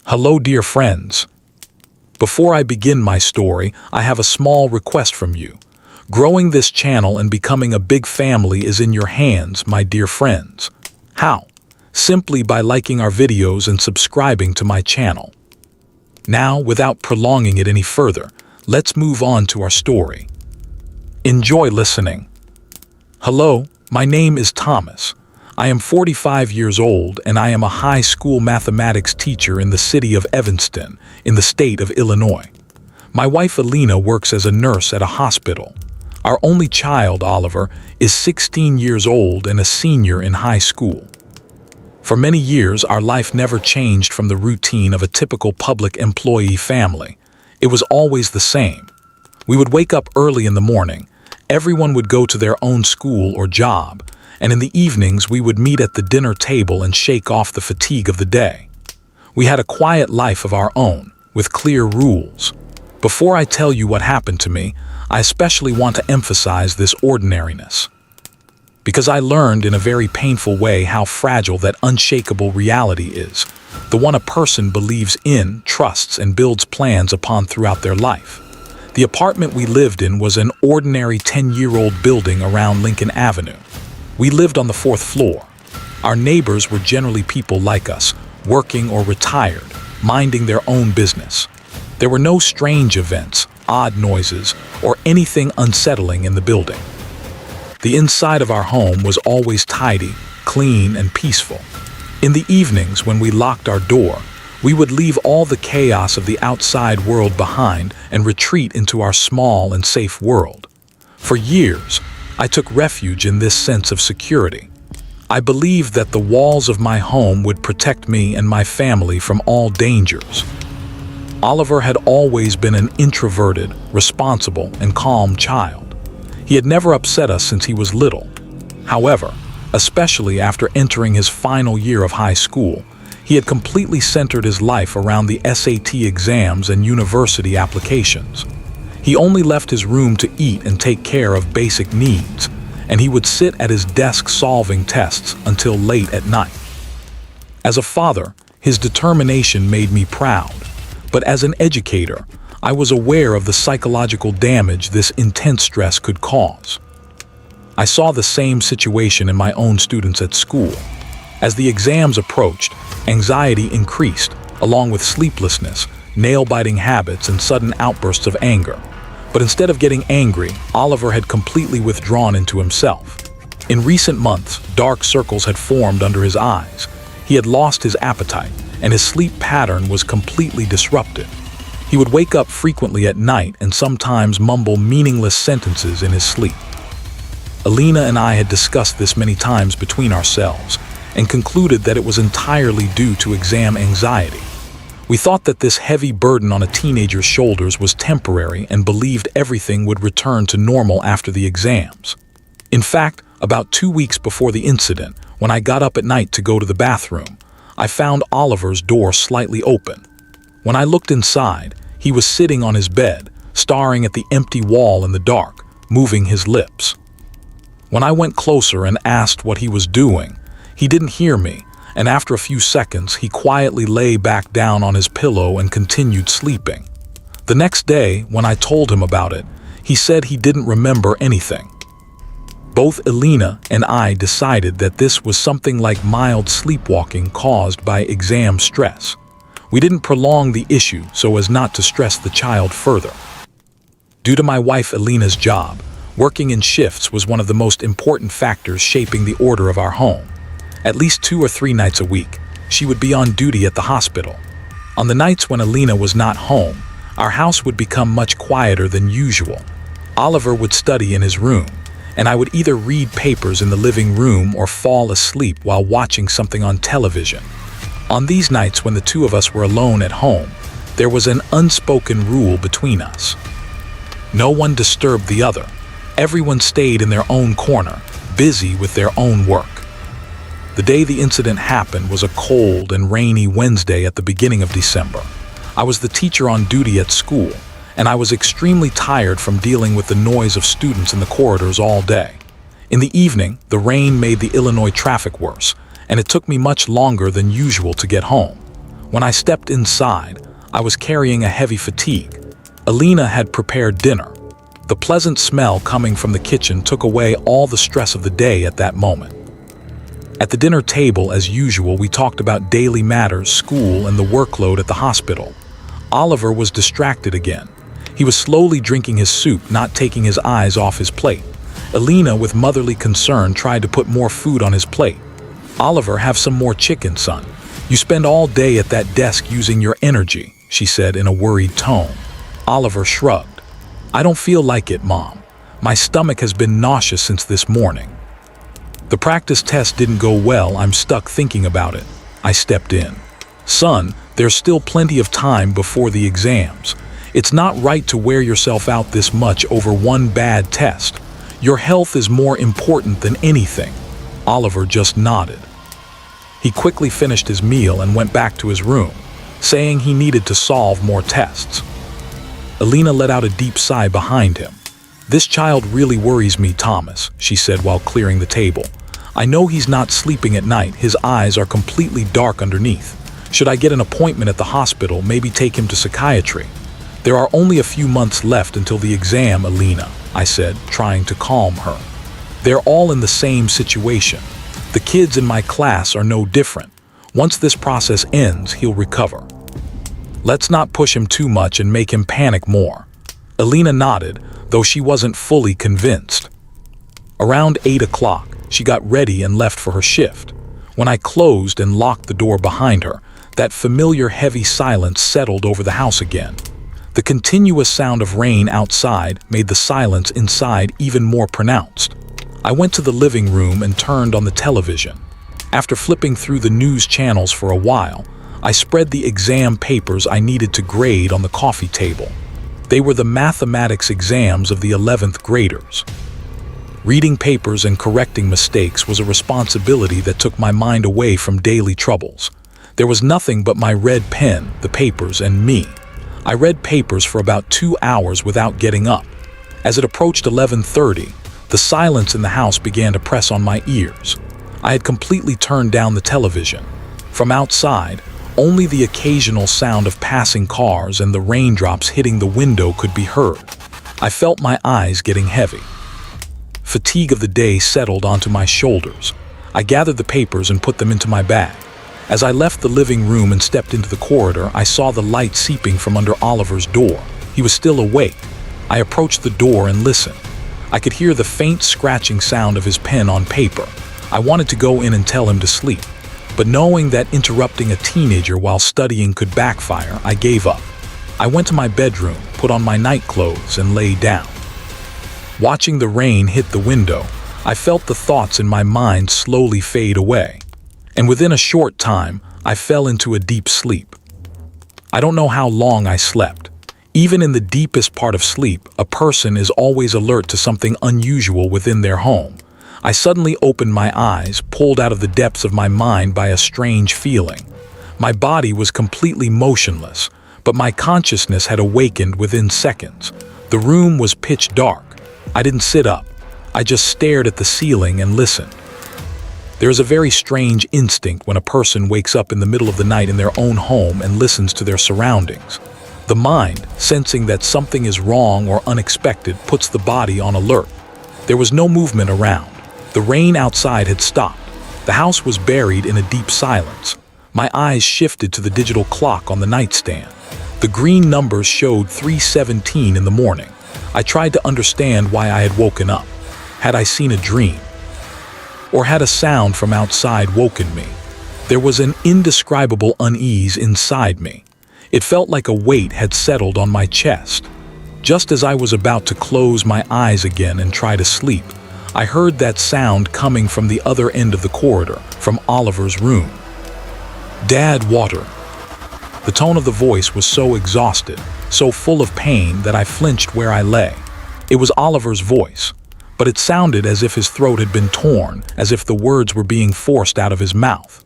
Hello, dear friends. Before I begin my story, I have a small request from you. Growing this channel and becoming a big family is in your hands, my dear friends. How? Simply by liking our videos and subscribing to my channel. Now, without prolonging it any further, let's move on to our story. Enjoy listening. Hello, my name is Thomas. I am 45 years old and I am a high school mathematics teacher in the city of Evanston, in the state of Illinois. My wife Elena works as a nurse at a hospital. Our only child, Oliver, is 16 years old and a senior in high school. For many years, our life never changed from the routine of a typical public employee family. It was always the same. We would wake up early in the morning, everyone would go to their own school or job, and in the evenings we would meet at the dinner table and shake off the fatigue of the day. We had a quiet life of our own, with clear rules. Before I tell you what happened to me, I especially want to emphasize this ordinariness. Because I learned in a very painful way how fragile that unshakable reality is, the one a person believes in, trusts, and builds plans upon throughout their life. The apartment we lived in was an ordinary 10-year-old building around Lincoln Avenue. We lived on the 4th floor. Our neighbors were generally people like us, working or retired, minding their own business. There were no strange events, odd noises, or anything unsettling in the building. The inside of our home was always tidy, clean, and peaceful. In the evenings, when we locked our door, we would leave all the chaos of the outside world behind and retreat into our small and safe world. For years, I took refuge in this sense of security. I believed that the walls of my home would protect me and my family from all dangers. Oliver had always been an introverted, responsible, and calm child. He had never upset us since he was little. However, especially after entering his final year of high school, he had completely centered his life around the SAT exams and university applications. He only left his room to eat and take care of basic needs, and he would sit at his desk solving tests until late at night. As a father, his determination made me proud, but as an educator, I was aware of the psychological damage this intense stress could cause. I saw the same situation in my own students at school. As the exams approached, anxiety increased, along with sleeplessness, nail-biting habits, and sudden outbursts of anger. But instead of getting angry, Oliver had completely withdrawn into himself. In recent months, dark circles had formed under his eyes. He had lost his appetite, and his sleep pattern was completely disrupted. He would wake up frequently at night and sometimes mumble meaningless sentences in his sleep. Elena and I had discussed this many times between ourselves and concluded that it was entirely due to exam anxiety. We thought that this heavy burden on a teenager's shoulders was temporary and believed everything would return to normal after the exams. In fact, about 2 weeks before the incident, when I got up at night to go to the bathroom, I found Oliver's door slightly open. When I looked inside, he was sitting on his bed, staring at the empty wall in the dark, moving his lips. When I went closer and asked what he was doing, he didn't hear me, and after a few seconds, he quietly lay back down on his pillow and continued sleeping. The next day, when I told him about it, he said he didn't remember anything. Both Elena and I decided that this was something like mild sleepwalking caused by exam stress. We didn't prolong the issue so as not to stress the child further. Due to my wife Elena's job, working in shifts was one of the most important factors shaping the order of our home. At least 2 or 3 nights a week, she would be on duty at the hospital. On the nights when Elena was not home, our house would become much quieter than usual. Oliver would study in his room, and I would either read papers in the living room or fall asleep while watching something on television. On these nights when the two of us were alone at home, there was an unspoken rule between us. No one disturbed the other. Everyone stayed in their own corner, busy with their own work. The day the incident happened was a cold and rainy Wednesday at the beginning of December. I was the teacher on duty at school, and I was extremely tired from dealing with the noise of students in the corridors all day. In the evening, the rain made the Illinois traffic worse, and it took me much longer than usual to get home. When I stepped inside, I was carrying a heavy fatigue. Elena had prepared dinner. The pleasant smell coming from the kitchen took away all the stress of the day at that moment. At the dinner table, as usual, we talked about daily matters, school, and the workload at the hospital. Oliver was distracted again. He was slowly drinking his soup, not taking his eyes off his plate. Elena, with motherly concern, tried to put more food on his plate. "Oliver, have some more chicken, son. You spend all day at that desk using your energy," she said in a worried tone. Oliver shrugged. "I don't feel like it, Mom. My stomach has been nauseous since this morning." The practice test didn't go well. I'm stuck thinking about it. I stepped in. "Son, there's still plenty of time before the exams. It's not right to wear yourself out this much over one bad test. Your health is more important than anything." Oliver just nodded. He quickly finished his meal and went back to his room, saying he needed to solve more tests. Elena let out a deep sigh behind him. "This child really worries me, Thomas," she said while clearing the table. "I know he's not sleeping at night. His eyes are completely dark underneath. Should I get an appointment at the hospital, maybe take him to psychiatry?" "There are only a few months left until the exam, Elena," I said, trying to calm her. "They're all in the same situation. The kids in my class are no different. Once this process ends, he'll recover. Let's not push him too much and make him panic more." Elena nodded, though she wasn't fully convinced. Around 8 o'clock, she got ready and left for her shift. When I closed and locked the door behind her, that familiar heavy silence settled over the house again. The continuous sound of rain outside made the silence inside even more pronounced. I went to the living room and turned on the television. After flipping through the news channels for a while, I spread the exam papers I needed to grade on the coffee table. They were the mathematics exams of the 11th graders. Reading papers and correcting mistakes was a responsibility that took my mind away from daily troubles. There was nothing but my red pen, the papers, and me. I read papers for about 2 hours without getting up. As it approached 11:30, the silence in the house began to press on my ears. I had completely turned down the television. From outside, only the occasional sound of passing cars and the raindrops hitting the window could be heard. I felt my eyes getting heavy. Fatigue of the day settled onto my shoulders. I gathered the papers and put them into my bag. As I left the living room and stepped into the corridor, I saw the light seeping from under Oliver's door. He was still awake. I approached the door and listened. I could hear the faint scratching sound of his pen on paper. I wanted to go in and tell him to sleep, but knowing that interrupting a teenager while studying could backfire, I gave up. I went to my bedroom, put on my night clothes, and lay down. Watching the rain hit the window, I felt the thoughts in my mind slowly fade away. And within a short time, I fell into a deep sleep. I don't know how long I slept. Even in the deepest part of sleep, a person is always alert to something unusual within their home. I suddenly opened my eyes, pulled out of the depths of my mind by a strange feeling. My body was completely motionless, but my consciousness had awakened within seconds. The room was pitch dark. I didn't sit up. I just stared at the ceiling and listened. There is a very strange instinct when a person wakes up in the middle of the night in their own home and listens to their surroundings. The mind, sensing that something is wrong or unexpected, puts the body on alert. There was no movement around. The rain outside had stopped. The house was buried in a deep silence. My eyes shifted to the digital clock on the nightstand. The green numbers showed 3:17 in the morning. I tried to understand why I had woken up. Had I seen a dream? Or had a sound from outside woken me? There was an indescribable unease inside me. It felt like a weight had settled on my chest. Just as I was about to close my eyes again and try to sleep, I heard that sound coming from the other end of the corridor, from Oliver's room. "Dad, water." The tone of the voice was so exhausted, so full of pain that I flinched where I lay. It was Oliver's voice, but it sounded as if his throat had been torn, as if the words were being forced out of his mouth.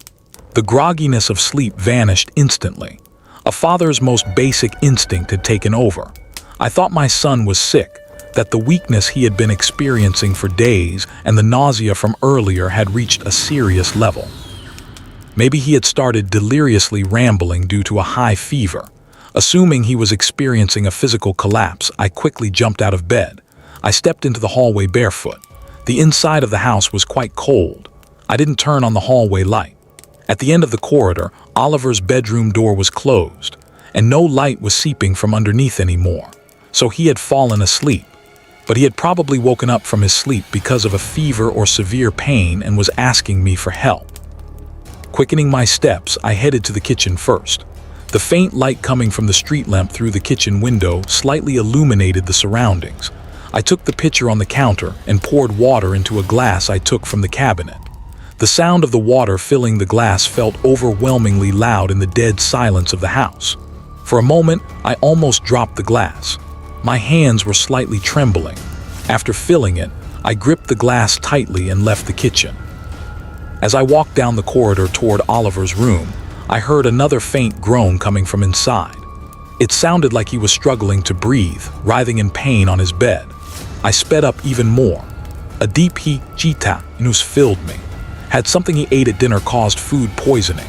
The grogginess of sleep vanished instantly. A father's most basic instinct had taken over. I thought my son was sick, that the weakness he had been experiencing for days and the nausea from earlier had reached a serious level. Maybe he had started deliriously rambling due to a high fever. Assuming he was experiencing a physical collapse, I quickly jumped out of bed. I stepped into the hallway barefoot. The inside of the house was quite cold. I didn't turn on the hallway light. At the end of the corridor, Oliver's bedroom door was closed, and no light was seeping from underneath anymore. So he had fallen asleep. But he had probably woken up from his sleep because of a fever or severe pain and was asking me for help. Quickening my steps, I headed to the kitchen first. The faint light coming from the street lamp through the kitchen window slightly illuminated the surroundings. I took the pitcher on the counter and poured water into a glass I took from the cabinet. The sound of the water filling the glass felt overwhelmingly loud in the dead silence of the house. For a moment, I almost dropped the glass. My hands were slightly trembling. After filling it, I gripped the glass tightly and left the kitchen. As I walked down the corridor toward Oliver's room, I heard another faint groan coming from inside. It sounded like he was struggling to breathe, writhing in pain on his bed. I sped up even more. A deep anxieties filled me. Had something he ate at dinner caused food poisoning?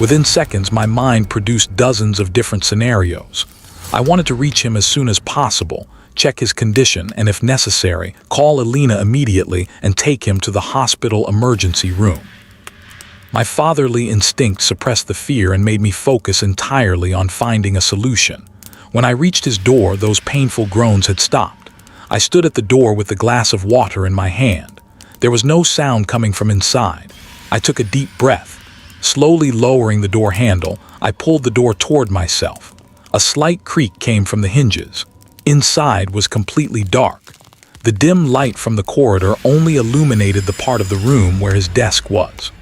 Within seconds, my mind produced dozens of different scenarios. I wanted to reach him as soon as possible, check his condition, and if necessary, call Elena immediately and take him to the hospital emergency room. My fatherly instinct suppressed the fear and made me focus entirely on finding a solution. When I reached his door, those painful groans had stopped. I stood at the door with the glass of water in my hand. There was no sound coming from inside. I took a deep breath. Slowly lowering the door handle, I pulled the door toward myself. A slight creak came from the hinges. Inside was completely dark. The dim light from the corridor only illuminated the part of the room where his desk was.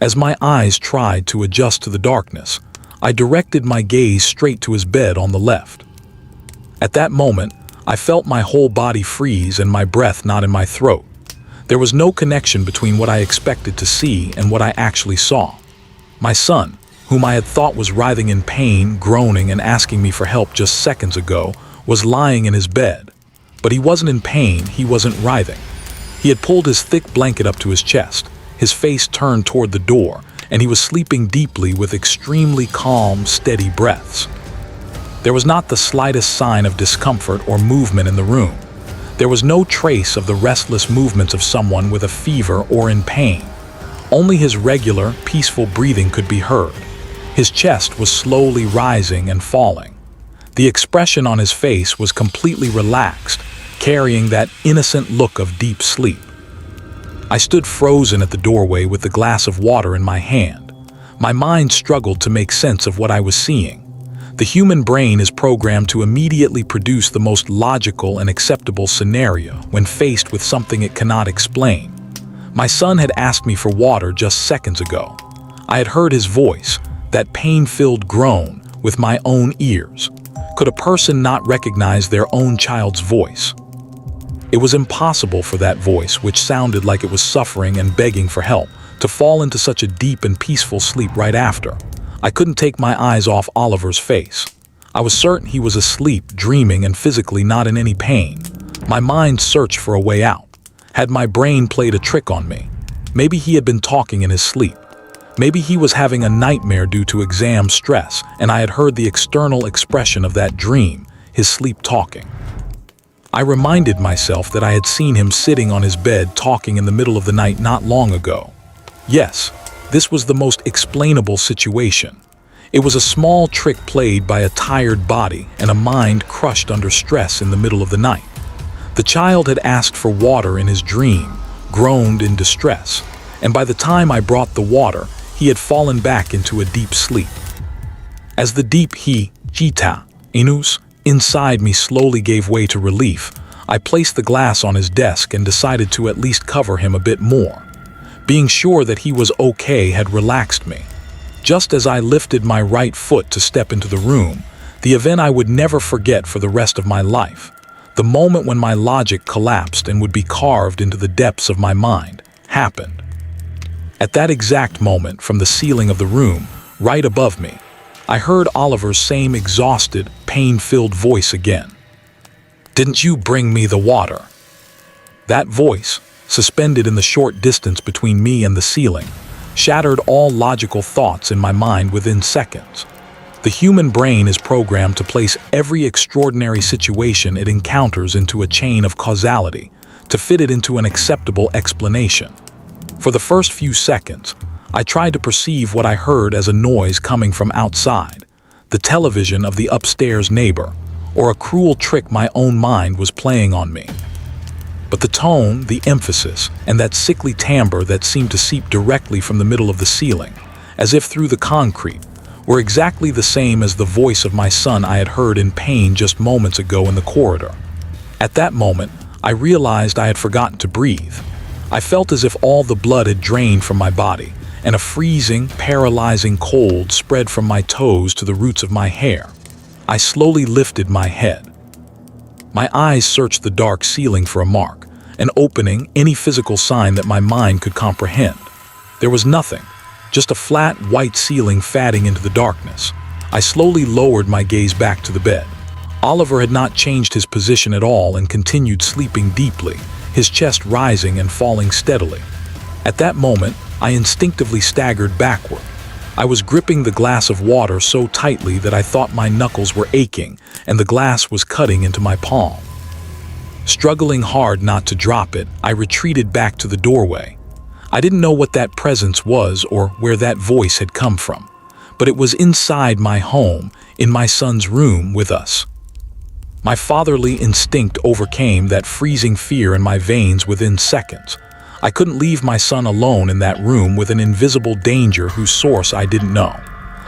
As my eyes tried to adjust to the darkness, I directed my gaze straight to his bed on the left. At that moment, I felt my whole body freeze and my breath not in my throat. There was no connection between what I expected to see and what I actually saw. My son, whom I had thought was writhing in pain, groaning, and asking me for help just seconds ago, was lying in his bed. But he wasn't in pain, he wasn't writhing. He had pulled his thick blanket up to his chest, his face turned toward the door, and he was sleeping deeply with extremely calm, steady breaths. There was not the slightest sign of discomfort or movement in the room. There was no trace of the restless movements of someone with a fever or in pain. Only his regular, peaceful breathing could be heard. His chest was slowly rising and falling. The expression on his face was completely relaxed, carrying that innocent look of deep sleep. I stood frozen at the doorway with the glass of water in my hand. My mind struggled to make sense of what I was seeing. The human brain is programmed to immediately produce the most logical and acceptable scenario when faced with something it cannot explain. My son had asked me for water just seconds ago. I had heard his voice, that pain-filled groan, with my own ears. Could a person not recognize their own child's voice? It was impossible for that voice, which sounded like it was suffering and begging for help, to fall into such a deep and peaceful sleep right after. I couldn't take my eyes off Oliver's face. I was certain he was asleep, dreaming, and physically not in any pain. My mind searched for a way out. Had my brain played a trick on me? Maybe he had been talking in his sleep. Maybe he was having a nightmare due to exam stress, and I had heard the external expression of that dream, his sleep talking. I reminded myself that I had seen him sitting on his bed talking in the middle of the night not long ago. Yes, this was the most explainable situation. It was a small trick played by a tired body and a mind crushed under stress in the middle of the night. The child had asked for water in his dream, groaned in distress, and by the time I brought the water, he had fallen back into a deep sleep. As the deep anxieties inside me slowly gave way to relief, I placed the glass on his desk and decided to at least cover him a bit more. Being sure that he was okay had relaxed me. Just as I lifted my right foot to step into the room, the event I would never forget for the rest of my life, the moment when my logic collapsed and would be carved into the depths of my mind, happened. At that exact moment, from the ceiling of the room, right above me, I heard Oliver's same exhausted, pain-filled voice again. "Didn't you bring me the water?" That voice, suspended in the short distance between me and the ceiling, shattered all logical thoughts in my mind within seconds. The human brain is programmed to place every extraordinary situation it encounters into a chain of causality, to fit it into an acceptable explanation. For the first few seconds, I tried to perceive what I heard as a noise coming from outside, the television of the upstairs neighbor, or a cruel trick my own mind was playing on me. But the tone, the emphasis, and that sickly timbre that seemed to seep directly from the middle of the ceiling, as if through the concrete, were exactly the same as the voice of my son I had heard in pain just moments ago in the corridor. At that moment, I realized I had forgotten to breathe. I felt as if all the blood had drained from my body, and a freezing, paralyzing cold spread from my toes to the roots of my hair. I slowly lifted my head. My eyes searched the dark ceiling for a mark, an opening, any physical sign that my mind could comprehend. There was nothing, just a flat, white ceiling fading into the darkness. I slowly lowered my gaze back to the bed. Oliver had not changed his position at all and continued sleeping deeply, his chest rising and falling steadily. At that moment, I instinctively staggered backward. I was gripping the glass of water so tightly that I thought my knuckles were aching and the glass was cutting into my palm. Struggling hard not to drop it, I retreated back to the doorway. I didn't know what that presence was or where that voice had come from, but it was inside my home, in my son's room with us. My fatherly instinct overcame that freezing fear in my veins within seconds. I couldn't leave my son alone in that room with an invisible danger whose source I didn't know.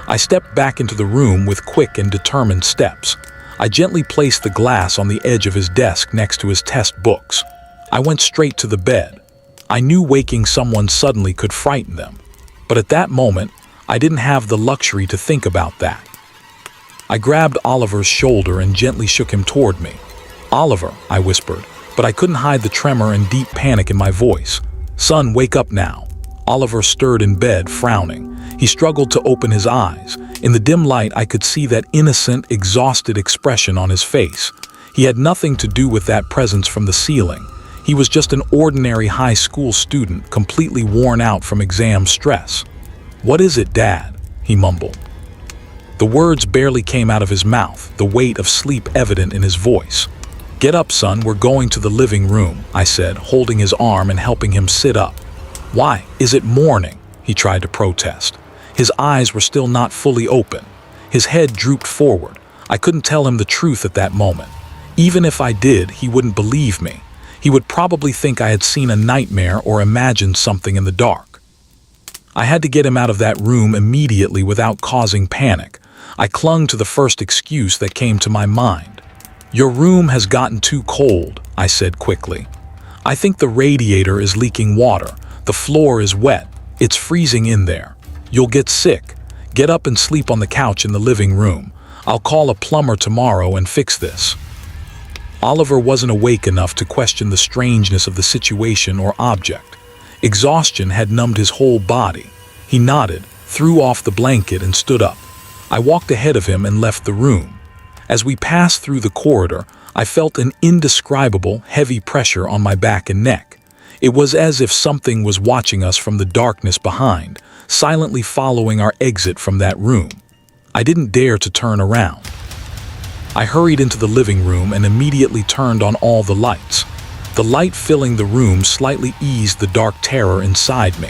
I stepped back into the room with quick and determined steps. I gently placed the glass on the edge of his desk next to his test books. I went straight to the bed. I knew waking someone suddenly could frighten them, but at that moment, I didn't have the luxury to think about that. I grabbed Oliver's shoulder and gently shook him toward me. "Oliver," I whispered, but I couldn't hide the tremor and deep panic in my voice. "Son, wake up now." Oliver stirred in bed, frowning. He struggled to open his eyes. In the dim light, I could see that innocent, exhausted expression on his face. He had nothing to do with that presence from the ceiling. He was just an ordinary high school student, completely worn out from exam stress. "What is it, Dad?" he mumbled. The words barely came out of his mouth, the weight of sleep evident in his voice. "Get up, son, we're going to the living room," I said, holding his arm and helping him sit up. "Why, is it morning?" he tried to protest. His eyes were still not fully open. His head drooped forward. I couldn't tell him the truth at that moment. Even if I did, he wouldn't believe me. He would probably think I had seen a nightmare or imagined something in the dark. I had to get him out of that room immediately without causing panic. I clung to the first excuse that came to my mind. "Your room has gotten too cold," I said quickly. "I think the radiator is leaking water. The floor is wet. It's freezing in there. You'll get sick. Get up and sleep on the couch in the living room. I'll call a plumber tomorrow and fix this." Oliver wasn't awake enough to question the strangeness of the situation or object. Exhaustion had numbed his whole body. He nodded, threw off the blanket and stood up. I walked ahead of him and left the room. As we passed through the corridor, I felt an indescribable, heavy pressure on my back and neck. It was as if something was watching us from the darkness behind, silently following our exit from that room. I didn't dare to turn around. I hurried into the living room and immediately turned on all the lights. The light filling the room slightly eased the dark terror inside me.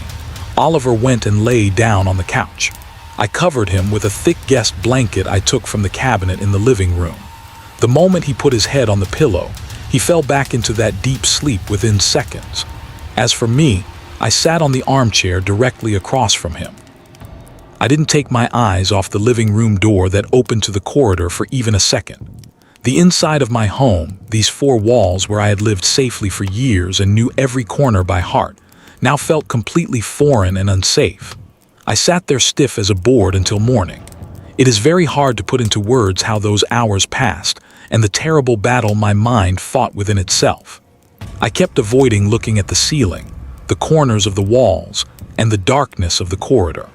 Oliver went and lay down on the couch. I covered him with a thick guest blanket I took from the cabinet in the living room. The moment he put his head on the pillow, he fell back into that deep sleep within seconds. As for me, I sat on the armchair directly across from him. I didn't take my eyes off the living room door that opened to the corridor for even a second. The inside of my home, these four walls where I had lived safely for years and knew every corner by heart, now felt completely foreign and unsafe. I sat there stiff as a board until morning. It is very hard to put into words how those hours passed and the terrible battle my mind fought within itself. I kept avoiding looking at the ceiling, the corners of the walls, and the darkness of the corridor.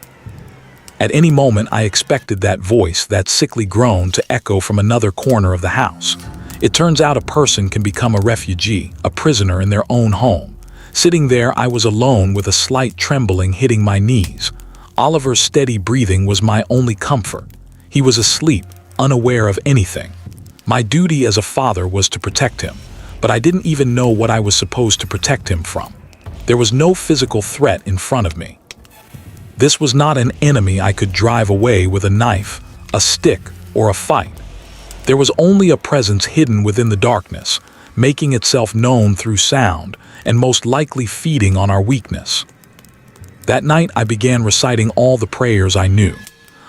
At any moment, I expected that voice, that sickly groan, to echo from another corner of the house. It turns out a person can become a refugee, a prisoner in their own home, Sitting there, I was alone with a slight trembling hitting my knees. Oliver's steady breathing was my only comfort. He was asleep, unaware of anything. My duty as a father was to protect him, but I didn't even know what I was supposed to protect him from. There was no physical threat in front of me. This was not an enemy I could drive away with a knife, a stick, or a fight. There was only a presence hidden within the darkness, making itself known through sound, and most likely feeding on our weakness. That night I began reciting all the prayers I knew.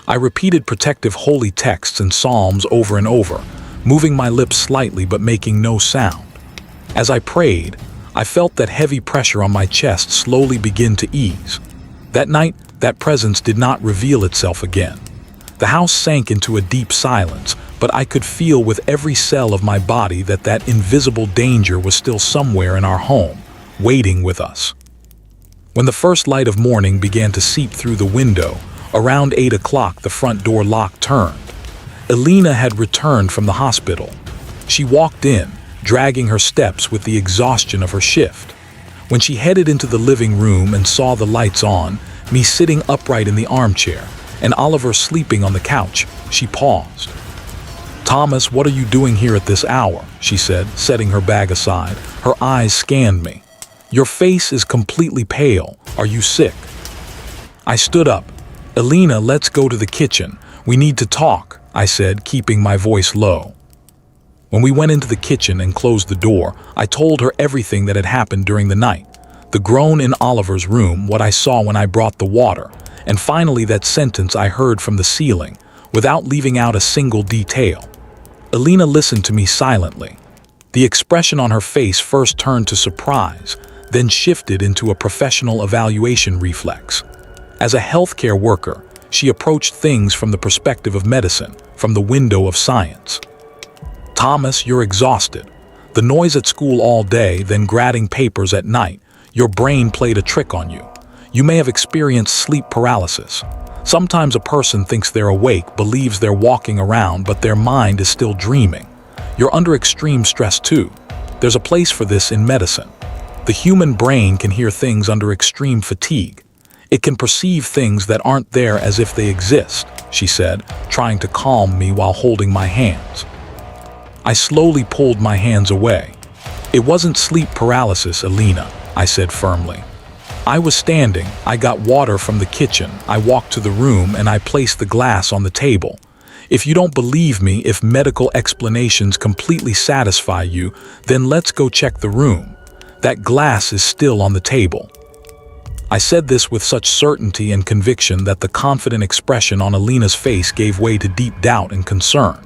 I repeated protective holy texts and psalms over and over, moving my lips slightly but making no sound. As I prayed, I felt that heavy pressure on my chest slowly begin to ease. That night, that presence did not reveal itself again. The house sank into a deep silence, but I could feel with every cell of my body that that invisible danger was still somewhere in our home, waiting with us. When the first light of morning began to seep through the window, around 8 o'clock the front door lock turned. Elena had returned from the hospital. She walked in, dragging her steps with the exhaustion of her shift. When she headed into the living room and saw the lights on, me sitting upright in the armchair, and Oliver sleeping on the couch, she paused. "Thomas, what are you doing here at this hour?" she said, setting her bag aside. Her eyes scanned me. "Your face is completely pale. Are you sick?" I stood up. "Elena, let's go to the kitchen. We need to talk," I said, keeping my voice low. When we went into the kitchen and closed the door, I told her everything that had happened during the night. The groan in Oliver's room, what I saw when I brought the water, and finally that sentence I heard from the ceiling, without leaving out a single detail. Elena listened to me silently. The expression on her face first turned to surprise, then shifted into a professional evaluation reflex. As a healthcare worker, she approached things from the perspective of medicine, from the window of science. "Thomas, you're exhausted. The noise at school all day, then grading papers at night. Your brain played a trick on you. You may have experienced sleep paralysis. Sometimes a person thinks they're awake, believes they're walking around, but their mind is still dreaming. You're under extreme stress too. There's a place for this in medicine. The human brain can hear things under extreme fatigue. It can perceive things that aren't there as if they exist," she said, trying to calm me while holding my hands. I slowly pulled my hands away. "It wasn't sleep paralysis, Elena," I said firmly. "I was standing, I got water from the kitchen, I walked to the room and I placed the glass on the table. If you don't believe me, if medical explanations completely satisfy you, then let's go check the room. That glass is still on the table." I said this with such certainty and conviction that the confident expression on Elena's face gave way to deep doubt and concern.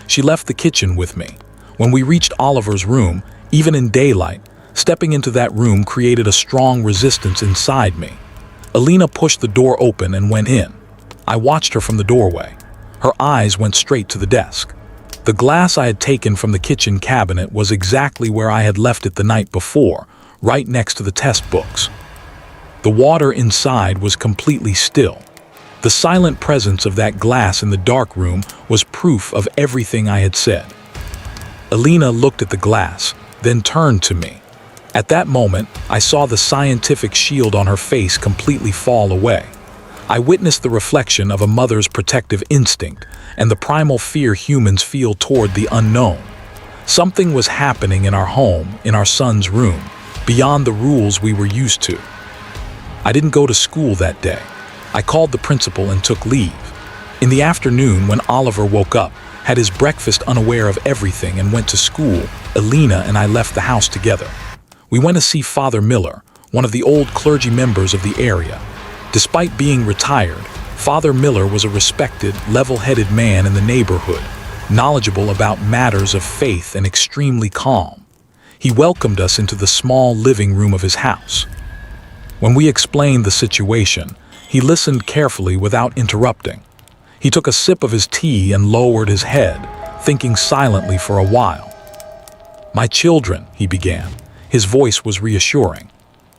She left the kitchen with me. When we reached Oliver's room, even in daylight, stepping into that room created a strong resistance inside me. Elena pushed the door open and went in. I watched her from the doorway. Her eyes went straight to the desk. The glass I had taken from the kitchen cabinet was exactly where I had left it the night before, right next to the test books. The water inside was completely still. The silent presence of that glass in the dark room was proof of everything I had said. Elena looked at the glass, then turned to me. At that moment, I saw the scientific shield on her face completely fall away. I witnessed the reflection of a mother's protective instinct and the primal fear humans feel toward the unknown. Something was happening in our home, in our son's room, beyond the rules we were used to. I didn't go to school that day. I called the principal and took leave. In the afternoon, when Oliver woke up, had his breakfast unaware of everything and went to school, Elena and I left the house together. We went to see Father Miller, one of the old clergy members of the area. Despite being retired, Father Miller was a respected, level-headed man in the neighborhood, knowledgeable about matters of faith and extremely calm. He welcomed us into the small living room of his house. When we explained the situation, he listened carefully without interrupting. He took a sip of his tea and lowered his head, thinking silently for a while. "My children," he began. His voice was reassuring.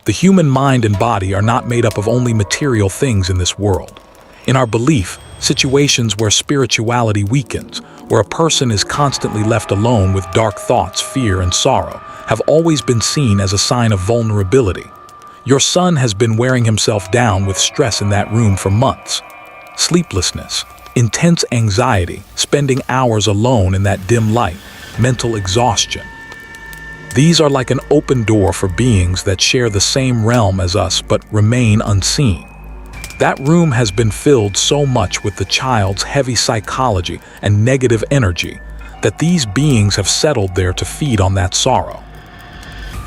"The human mind and body are not made up of only material things in this world. In our belief, situations where spirituality weakens, where a person is constantly left alone with dark thoughts, fear, and sorrow, have always been seen as a sign of vulnerability. Your son has been wearing himself down with stress in that room for months. Sleeplessness, intense anxiety, spending hours alone in that dim light, mental exhaustion. These are like an open door for beings that share the same realm as us but remain unseen. That room has been filled so much with the child's heavy psychology and negative energy that these beings have settled there to feed on that sorrow.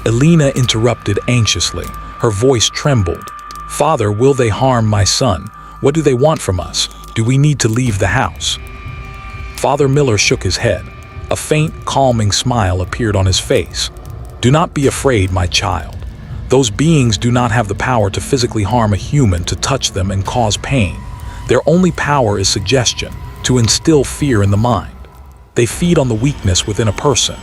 Elena interrupted anxiously. Her voice trembled. "Father, will they harm my son? What do they want from us? Do we need to leave the house?" Father Miller shook his head. A faint, calming smile appeared on his face. "Do not be afraid, my child. Those beings do not have the power to physically harm a human, to touch them and cause pain. Their only power is suggestion, to instill fear in the mind. They feed on the weakness within a person.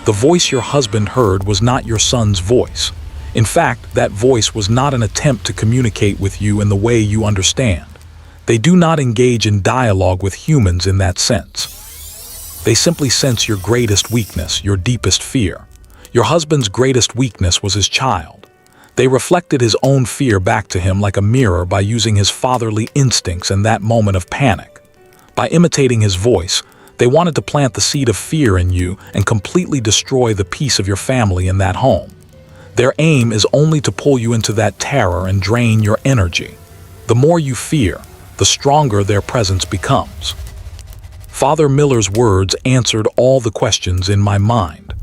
The voice your husband heard was not your son's voice. In fact, that voice was not an attempt to communicate with you in the way you understand. They do not engage in dialogue with humans in that sense. They simply sense your greatest weakness, your deepest fear. Your husband's greatest weakness was his child. They reflected his own fear back to him like a mirror by using his fatherly instincts in that moment of panic. By imitating his voice, they wanted to plant the seed of fear in you and completely destroy the peace of your family in that home. Their aim is only to pull you into that terror and drain your energy. The more you fear, the stronger their presence becomes. Father Miller's words answered all the questions in my mind.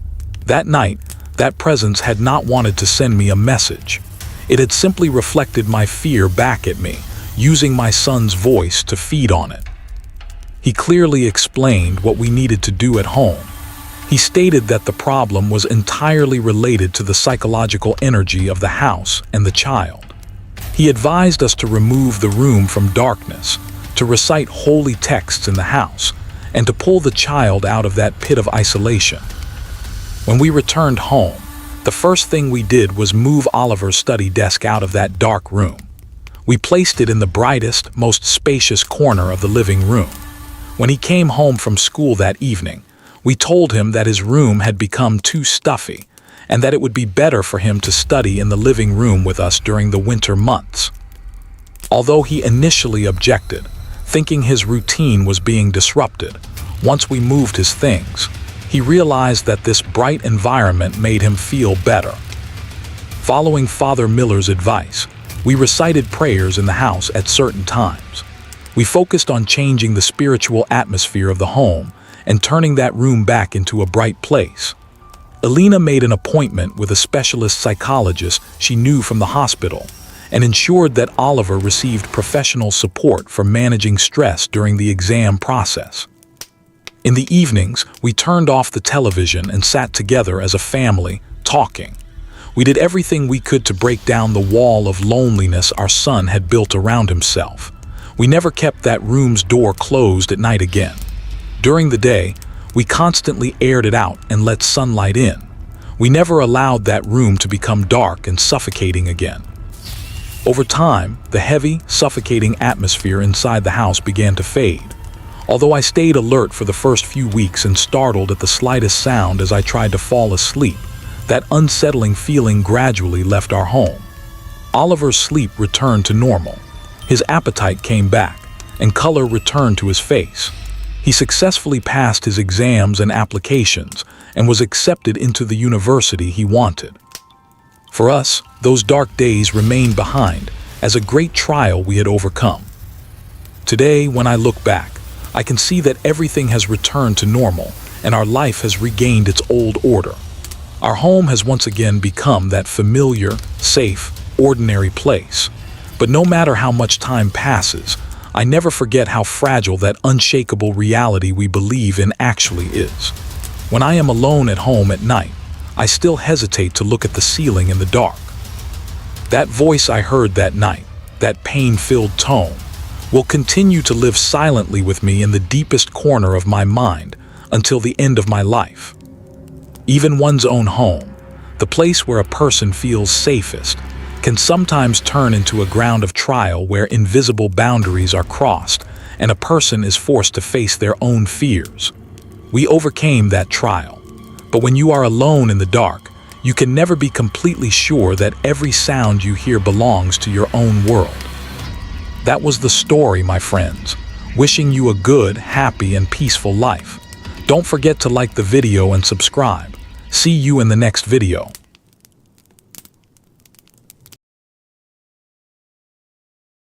That night, that presence had not wanted to send me a message. It had simply reflected my fear back at me, using my son's voice to feed on it. He clearly explained what we needed to do at home. He stated that the problem was entirely related to the psychological energy of the house and the child. He advised us to remove the room from darkness, to recite holy texts in the house, and to pull the child out of that pit of isolation. When we returned home, the first thing we did was move Oliver's study desk out of that dark room. We placed it in the brightest, most spacious corner of the living room. When he came home from school that evening, we told him that his room had become too stuffy and that it would be better for him to study in the living room with us during the winter months. Although he initially objected, thinking his routine was being disrupted, once we moved his things, he realized that this bright environment made him feel better. Following Father Miller's advice, we recited prayers in the house at certain times. We focused on changing the spiritual atmosphere of the home and turning that room back into a bright place. Elena made an appointment with a specialist psychologist she knew from the hospital and ensured that Oliver received professional support for managing stress during the exam process. In the evenings, we turned off the television and sat together as a family, talking. We did everything we could to break down the wall of loneliness our son had built around himself. We never kept that room's door closed at night again. During the day, we constantly aired it out and let sunlight in. We never allowed that room to become dark and suffocating again. Over time, the heavy, suffocating atmosphere inside the house began to fade. Although I stayed alert for the first few weeks and startled at the slightest sound as I tried to fall asleep, that unsettling feeling gradually left our home. Oliver's sleep returned to normal. His appetite came back, and color returned to his face. He successfully passed his exams and applications and was accepted into the university he wanted. For us, those dark days remained behind as a great trial we had overcome. Today, when I look back, I can see that everything has returned to normal and our life has regained its old order. Our home has once again become that familiar, safe, ordinary place. But no matter how much time passes, I never forget how fragile that unshakable reality we believe in actually is. When I am alone at home at night, I still hesitate to look at the ceiling in the dark. That voice I heard that night, that pain-filled tone, will continue to live silently with me in the deepest corner of my mind until the end of my life. Even one's own home, the place where a person feels safest, can sometimes turn into a ground of trial where invisible boundaries are crossed and a person is forced to face their own fears. We overcame that trial. But when you are alone in the dark, you can never be completely sure that every sound you hear belongs to your own world. That was the story, my friends. Wishing you a good, happy, and peaceful life. Don't forget to like the video and subscribe. See you in the next video.